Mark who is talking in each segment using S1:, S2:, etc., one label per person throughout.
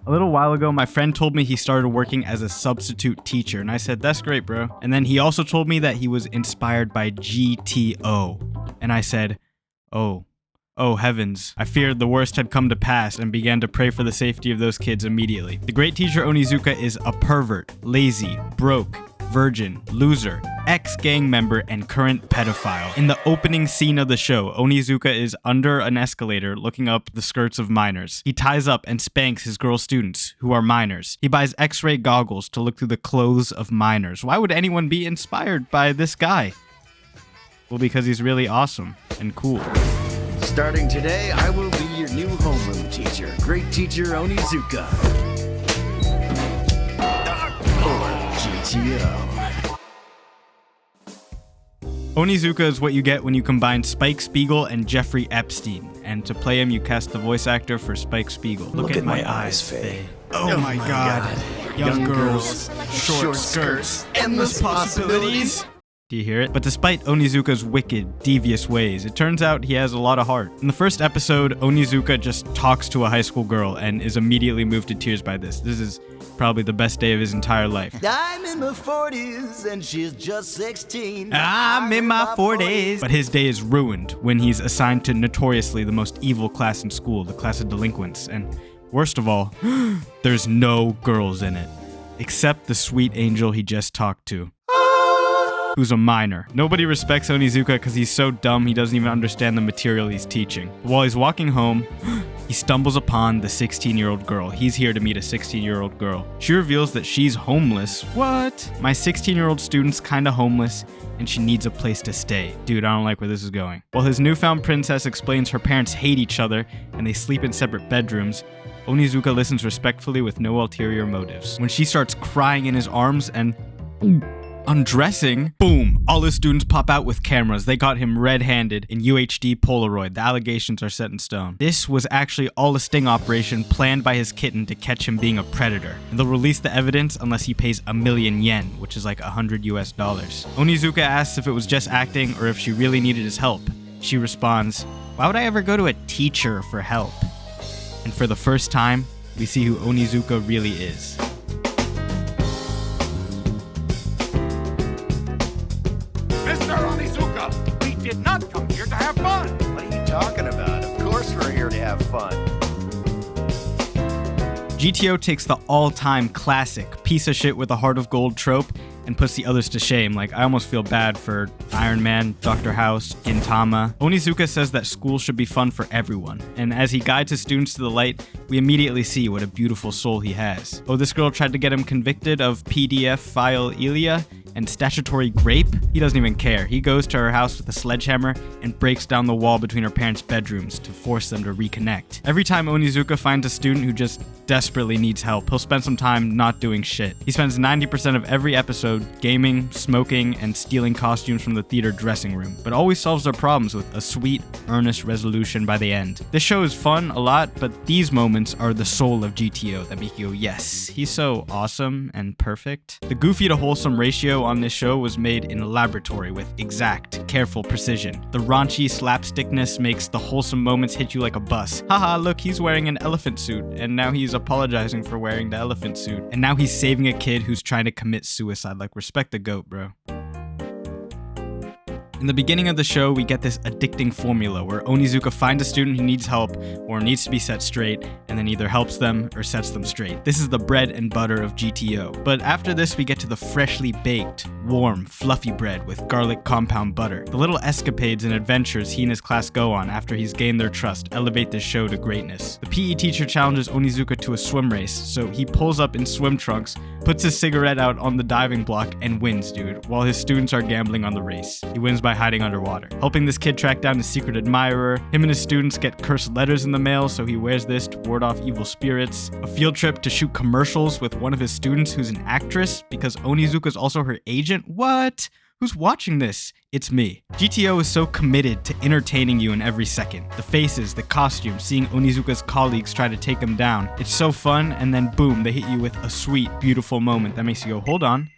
S1: A little while ago, my friend told me he started working as a substitute teacher, and I said, that's great, bro. And then he also told me that he was inspired by GTO. And I said, oh heavens. I feared the worst had come to pass and began to pray for the safety of those kids immediately. The great teacher Onizuka is a pervert, lazy, broke, virgin, loser, ex-gang member, and current pedophile. In the opening scene of the show, Onizuka is under an escalator looking up the skirts of minors. He ties up and spanks his girl students, who are minors. He buys X-ray goggles to look through the clothes of minors. Why would anyone be inspired by this guy? Well, because he's really awesome and cool.
S2: Starting today, I will be your new homeroom teacher, great teacher Onizuka. Or GTO.
S1: Onizuka is what you get when you combine Spike Spiegel and Jeffrey Epstein. And to play him, you cast the voice actor for Spike Spiegel.
S2: Look at my eyes, Faye.
S1: Oh my god. Young girls, short skirts, endless possibilities. Do you hear it? But despite Onizuka's wicked, devious ways, it turns out he has a lot of heart. In the first episode, Onizuka just talks to a high school girl and is immediately moved to tears by this. This is probably the best day of his entire life.
S2: I'm in my 40s and she's just 16.
S1: I'm in my 40s. But his day is ruined when he's assigned to notoriously the most evil class in school, the class of delinquents. And worst of all, there's no girls in it, except the sweet angel he just talked to, who's a minor. Nobody respects Onizuka because he's so dumb he doesn't even understand the material he's teaching. But while he's walking home, he stumbles upon the 16-year-old girl. He's here to meet a 16-year-old girl. She reveals that she's homeless. What? My 16-year-old student's kinda homeless, and she needs a place to stay. Dude, I don't like where this is going. While his newfound princess explains her parents hate each other and they sleep in separate bedrooms, Onizuka listens respectfully with no ulterior motives. When she starts crying in his arms and undressing, boom, all his students pop out with cameras. They got him red-handed in UHD Polaroid. The allegations are set in stone. This was actually all a sting operation planned by his kitten to catch him being a predator. And they'll release the evidence unless he pays 1,000,000 yen, which is like $100 US. Onizuka asks if it was just acting or if she really needed his help. She responds, why would I ever go to a teacher for help? And for the first time, we see who Onizuka really is.
S3: Mr. Onizuka, we did not come here to have fun.
S2: What are you talking about? Of course we're here to have fun.
S1: GTO takes the all-time classic piece of shit with a heart of gold trope and puts the others to shame. Like, I almost feel bad for Iron Man, Dr. House, Gintama. Onizuka says that school should be fun for everyone, and as he guides his students to the light, we immediately see what a beautiful soul he has. Oh, this girl tried to get him convicted of PDF file Elia and statutory grape? He doesn't even care. He goes to her house with a sledgehammer and breaks down the wall between her parents' bedrooms to force them to reconnect. Every time Onizuka finds a student who just desperately needs help, he'll spend some time not doing shit. He spends 90% of every episode gaming, smoking, and stealing costumes from the theater dressing room, but always solves their problems with a sweet, earnest resolution by the end. This show is fun a lot, but these moments are the soul of GTO that make you go, yes, he's so awesome and perfect. The goofy to wholesome ratio on this show was made in a laboratory with exact, careful precision. The raunchy slapstickness makes the wholesome moments hit you like a bus. Haha, look, he's wearing an elephant suit, and now he's apologizing for wearing the elephant suit, and now he's saving a kid who's trying to commit suicide. Like, respect the GOAT, bro. In the beginning of the show, we get this addicting formula where Onizuka finds a student who needs help or needs to be set straight, and then either helps them or sets them straight. This is the bread and butter of GTO. But after this, we get to the freshly baked, warm, fluffy bread with garlic compound butter. The little escapades and adventures he and his class go on after he's gained their trust elevate this show to greatness. The PE teacher challenges Onizuka to a swim race, so he pulls up in swim trunks, puts his cigarette out on the diving block, and wins, dude, while his students are gambling on the race. He wins by hiding underwater, helping this kid track down his secret admirer. Him and his students get cursed letters in the mail, so he wears this to ward off evil spirits. A field trip to shoot commercials with one of his students who's an actress because Onizuka's also her agent. What? Who's watching this? It's me. GTO is so committed to entertaining you in every second. The faces, the costumes, seeing Onizuka's colleagues try to take him down. It's so fun, and then boom, they hit you with a sweet, beautiful moment that makes you go, hold on.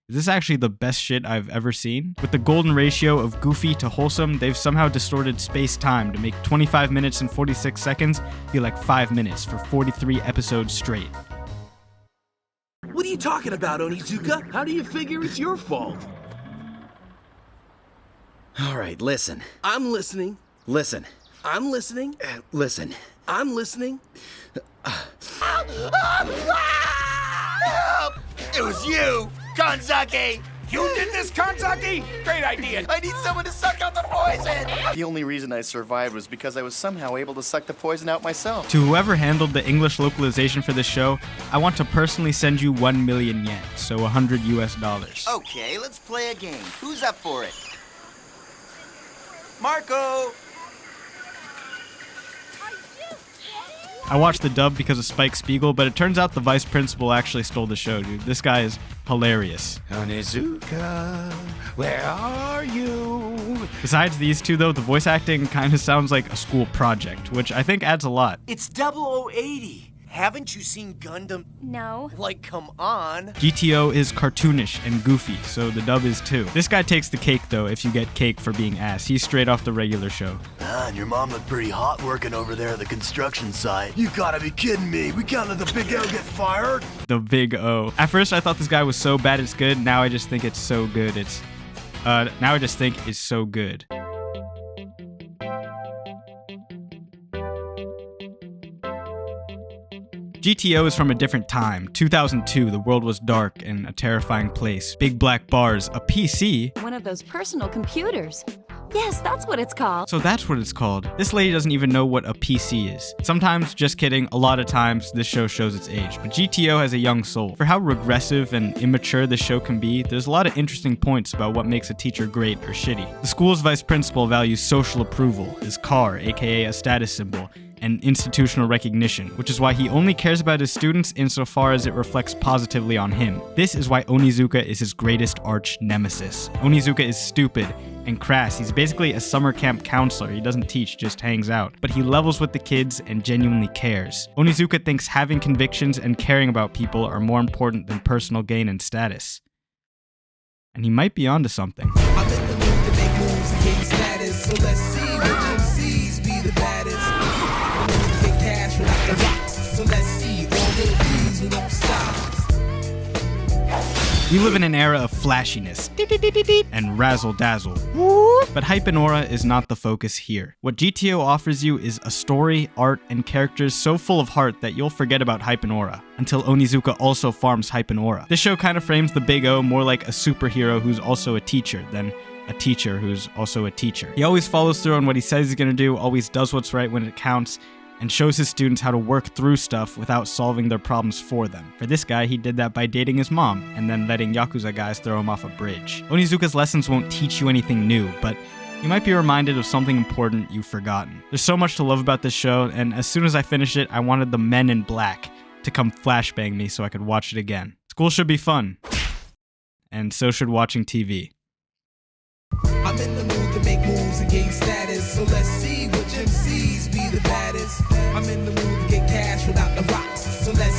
S1: Is this actually the best shit I've ever seen? With the golden ratio of goofy to wholesome, they've somehow distorted space-time to make 25 minutes and 46 seconds feel like 5 minutes for 43 episodes straight.
S4: What are you talking about, Onizuka? How do you figure it's your fault?
S2: All right, listen.
S4: I'm listening.
S2: Listen.
S4: I'm listening.
S2: Listen.
S4: I'm listening.
S5: It was you, Kanzaki!
S3: You did this, Kanzaki? Great idea.
S5: I need someone to suck out the poison! The only reason I survived was because I was somehow able to suck the poison out myself.
S1: To whoever handled the English localization for this show, I want to personally send you 1 million yen, so $100 US.
S5: Okay, let's play a game. Who's up for it? Marco!
S1: I watched the dub because of Spike Spiegel, but it turns out the vice principal actually stole the show, dude. This guy is hilarious.
S3: Onizuka, where are you?
S1: Besides these two, though, the voice acting kind of sounds like a school project, which I think adds a lot.
S5: It's 0080. Haven't you seen Gundam?
S6: No.
S5: Like, come on.
S1: GTO is cartoonish and goofy, so the dub is too. This guy takes the cake, though, if you get cake for being ass. He's straight off the regular show.
S7: And your mom looked pretty hot working over there at the construction site. You gotta be kidding me. We can't let the big O get fired.
S1: The big O. At first, I thought this guy was so bad it's good. Now I just think it's so good. Now I just think it's so good. GTO is from a different time. 2002, the world was dark and a terrifying place. Big black bars, a PC.
S6: One of those personal computers. Yes, that's what it's called.
S1: So that's what it's called. This lady doesn't even know what a PC is. Sometimes, just kidding, a lot of times this show shows its age. But GTO has a young soul. For how regressive and immature this show can be, there's a lot of interesting points about what makes a teacher great or shitty. The school's vice principal values social approval, his car, aka a status symbol, and institutional recognition, which is why he only cares about his students insofar as it reflects positively on him. This is why Onizuka is his greatest arch nemesis. Onizuka is stupid and crass. He's basically a summer camp counselor. He doesn't teach, just hangs out. But he levels with the kids and genuinely cares. Onizuka thinks having convictions and caring about people are more important than personal gain and status. And he might be onto something.
S8: I'm in the mood to make moves and gain status, so let's see which MCs be the baddest. I'm in to get cash without the rocks, so let's see all the D's who don't stop.
S1: We live in an era of flashiness and razzle-dazzle, but hype and aura is not the focus here. What GTO offers you is a story, art, and characters so full of heart that you'll forget about hype and aura, until Onizuka also farms hype and aura. This show kind of frames the Big O more like a superhero who's also a teacher than a teacher who's also a teacher. He always follows through on what he says he's gonna do, always does what's right when it counts, and shows his students how to work through stuff without solving their problems for them. For this guy, he did that by dating his mom, and then letting Yakuza guys throw him off a bridge. Onizuka's lessons won't teach you anything new, but you might be reminded of something important you've forgotten. There's so much to love about this show, and as soon as I finished it, I wanted the men in black to come flashbang me so I could watch it again. School should be fun, and so should watching TV.
S8: I'm in the mood to make moves and gain status, so let's see which MCs be the baddest. I'm in the mood to get cash without the rocks, so let's